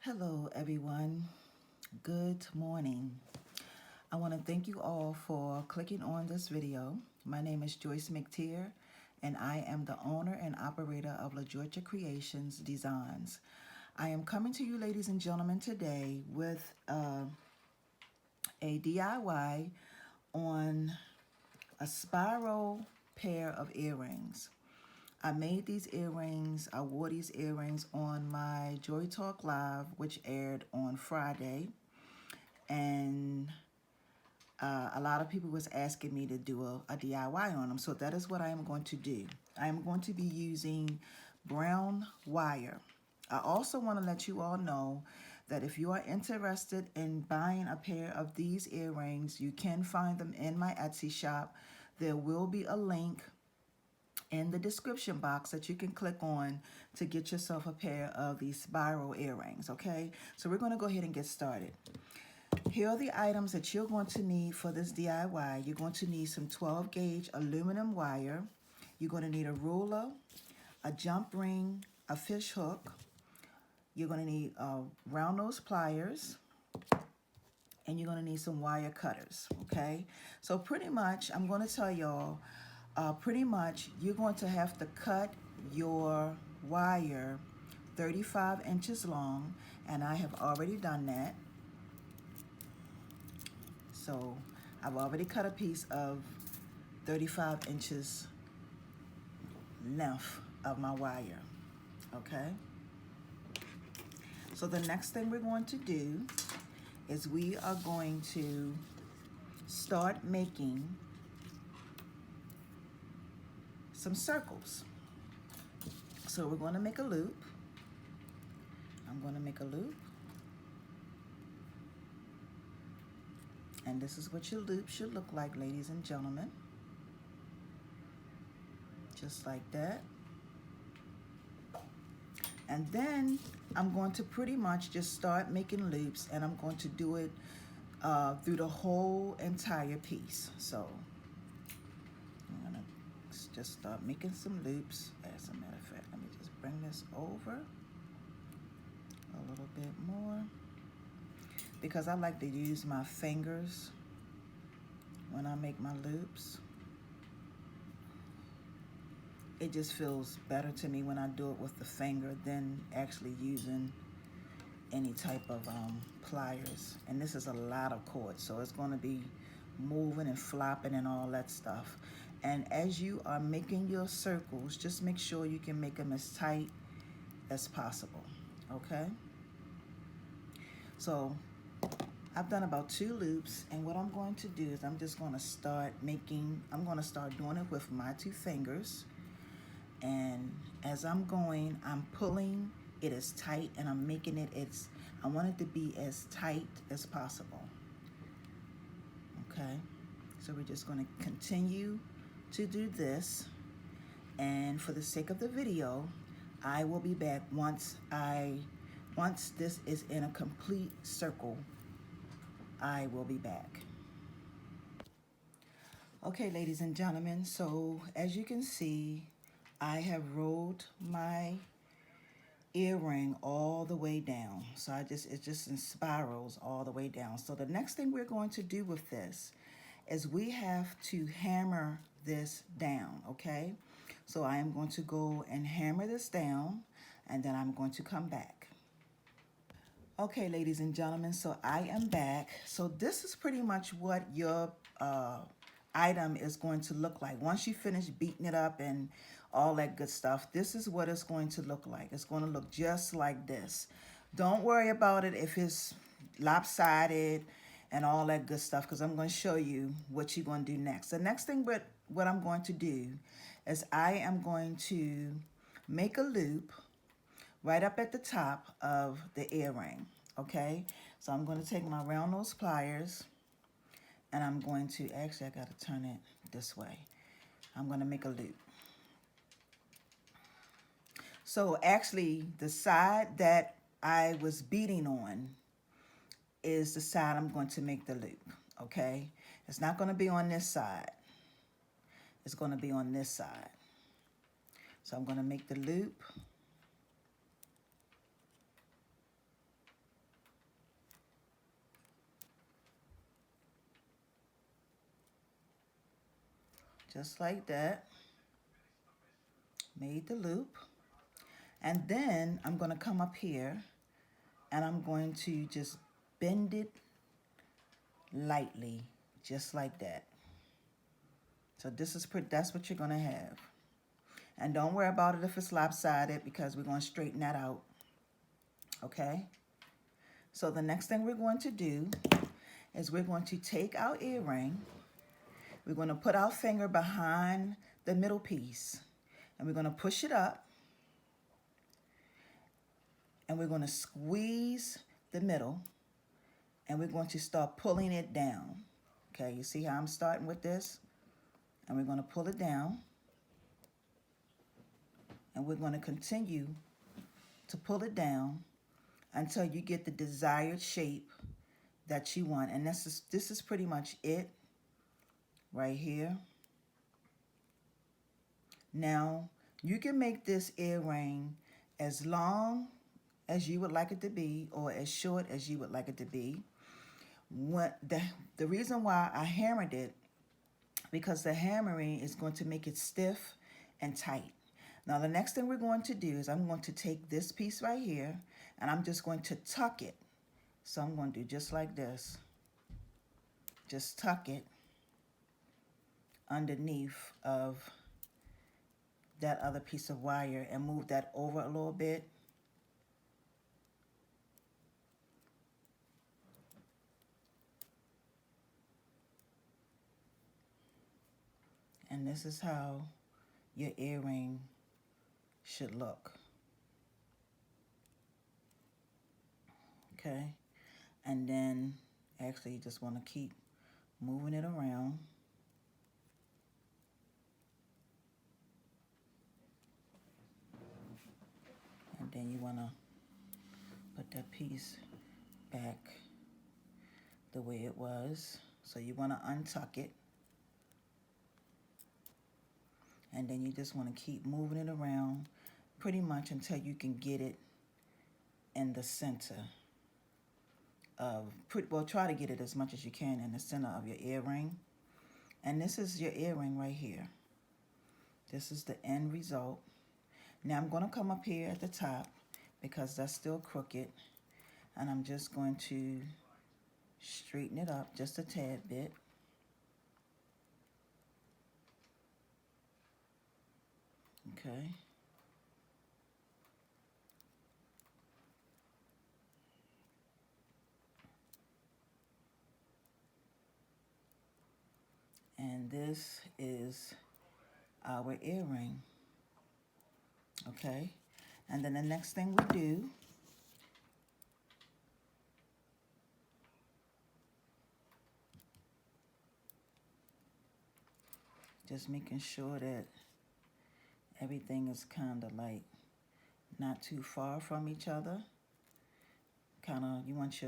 Hello, everyone. Good morning. I want to thank you all for clicking on this video. My name is Joyce McTeer, and I am the owner and operator of Lajoytra Creations Designs. I am coming to you, ladies and gentlemen, today with a DIY on a spiral pair of earrings. I made these earrings, I wore these earrings on my Joy Talk Live, which aired on Friday. And a lot of people was asking me to do a DIY on them. So that is what I am going to do. I am going to be using brown wire. I also want to let you all know that if you are interested in buying a pair of these earrings, you can find them in my Etsy shop. There will be a link in the description box that you can click on to get yourself a pair of these spiral earrings, okay? So we're going to go ahead and get started. Here are the items that you're going to need for this DIY. You're going to need some 12 gauge aluminum wire. You're going to need a ruler, a jump ring, a fish hook. You're going to need round nose pliers, and you're going to need some wire cutters, okay? So pretty much, I'm going to tell y'all, pretty much you're going to have to cut your wire 35 inches long, and I have already done that. So I've already cut a piece of 35 inches length of my wire, okay? So the next thing we're going to do is we are going to start making some circles. So we're going to make a loop. I'm going to make a loop. And this is what your loop should look like, ladies and gentlemen. Just like that. And then I'm going to pretty much just start making loops, and I'm going to do it through the whole entire piece. So I'm going to just start making some loops. As a matter of fact, let me just bring this over a little bit more, because I like to use my fingers when I make my loops. It just feels better to me when I do it with the finger than actually using any type of pliers. And this is a lot of cord, so it's going to be moving and flopping and all that stuff. And as you are making your circles, just make sure you can make them as tight as possible, okay? So I've done about 2 loops, and what I'm going to do is I'm just going to start doing it with my 2 fingers. And as I'm going, I'm pulling it as tight, and I'm making it I want it to be as tight as possible. Okay, so we're just going to continue to do this, and for the sake of the video, I will be back once this is in a complete circle. I will be back. Okay, ladies and gentlemen, so as you can see, I have rolled my earring all the way down. So it's just in spirals all the way down. So the next thing we're going to do with this is we have to hammer this down, okay? So I am going to go and hammer this down, and then I'm going to come back. Okay, ladies and gentlemen, so I am back. So this is pretty much what your item is going to look like. Once you finish beating it up and all that good stuff, this is what it's going to look like. It's going to look just like this. Don't worry about it if it's lopsided and all that good stuff, because I'm going to show you what you're going to do next. The next thing what I'm going to do is I am going to make a loop right up at the top of the earring, okay? So I'm going to take my round nose pliers, and I'm going to, actually I got to turn it this way. I'm going to make a loop. So actually the side that I was beating on is the side I'm going to make the loop, okay? It's not going to be on this side. It's going to be on this side. So I'm going to make the loop. just like that. Made the loop. And then I'm going to come up here and I'm going to just bend it lightly, just like that. So this is that's what you're going to have. And don't worry about it if it's lopsided, because we're going to straighten that out. Okay? So the next thing we're going to do is we're going to take our earring. We're going to put our finger behind the middle piece. And we're going to push it up. And we're going to squeeze the middle. And we're going to start pulling it down. Okay, you see how I'm starting with this? And we're going to pull it down. And we're going to continue to pull it down until you get the desired shape that you want. And this is pretty much it right here. Now, you can make this earring as long as you would like it to be, or as short as you would like it to be. The reason why I hammered it, because the hammering is going to make it stiff and tight. Now the next thing we're going to do is I'm going to take this piece right here and I'm just going to tuck it. So I'm going to do just like this. Just tuck it underneath of that other piece of wire and move that over a little bit. And this is how your earring should look. Okay, and then actually you just want to keep moving it around. And then you want to put that piece back the way it was. So you want to untuck it. And then you just want to keep moving it around pretty much until you can get it in the center of, well, try to get it as much as you can in the center of your earring. And this is your earring right here. This is the end result. Now I'm going to come up here at the top because that's still crooked. And I'm just going to straighten it up just a tad bit. Okay. And this is our earring. Okay. And then the next thing we do just making sure that everything is kind of like not too far from each other. Kind of, you want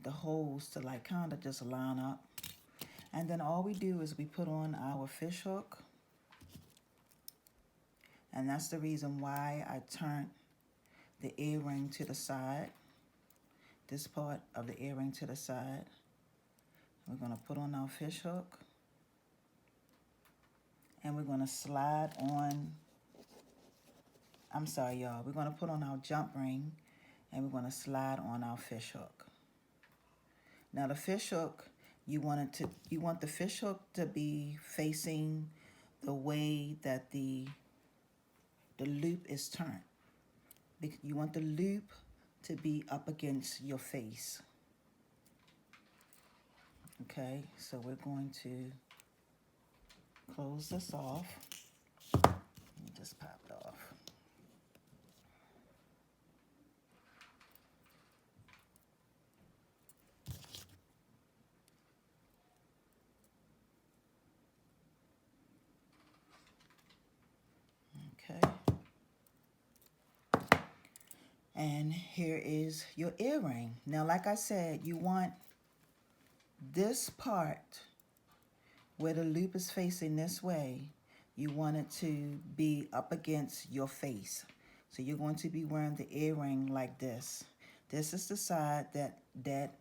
the holes to like kind of just line up. And then all we do is we put on our fish hook. And that's the reason why I turned the earring to the side. This part of the earring to the side. We're going to put on our fish hook. And we're going to slide on, I'm sorry y'all, we're going to put on our jump ring and we're going to slide on our fish hook. Now the fish hook, you want the fish hook to be facing the way that the loop is turned. You want the loop to be up against your face. Okay, so we're going to close this off. It just popped off. Okay. And here is your earring. Now, like I said, you want this part where the loop is facing this way, you want it to be up against your face. So you're going to be wearing the earring like this. This is the side that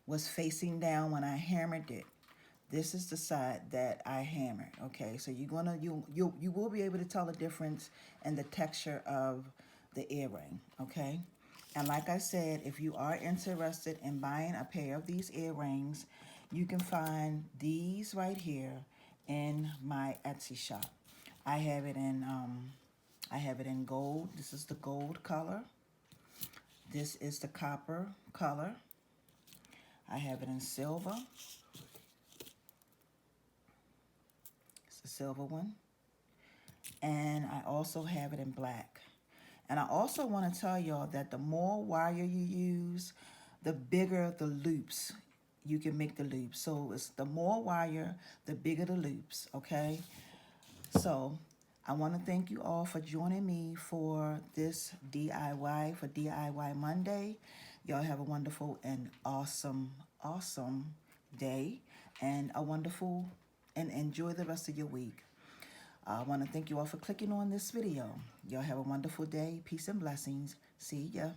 was facing down when I hammered it. This is the side that I hammered. Okay, so you will be able to tell the difference in the texture of the earring. Okay, and like I said, if you are interested in buying a pair of these earrings, you can find these right here in my Etsy shop. I have it in gold. This is the gold color. This is the copper color. I have it in silver. It's the silver one. And I also have it in black. And I also want to tell y'all that the more wire you use, the bigger the loops you can make the loops. So it's the more wire, the bigger the loops, okay? So I want to thank you all for joining me for this DIY, for DIY Monday. Y'all have a wonderful and awesome day, and enjoy the rest of your week. I want to thank you all for clicking on this video. Y'all have a wonderful day. Peace and blessings. See ya.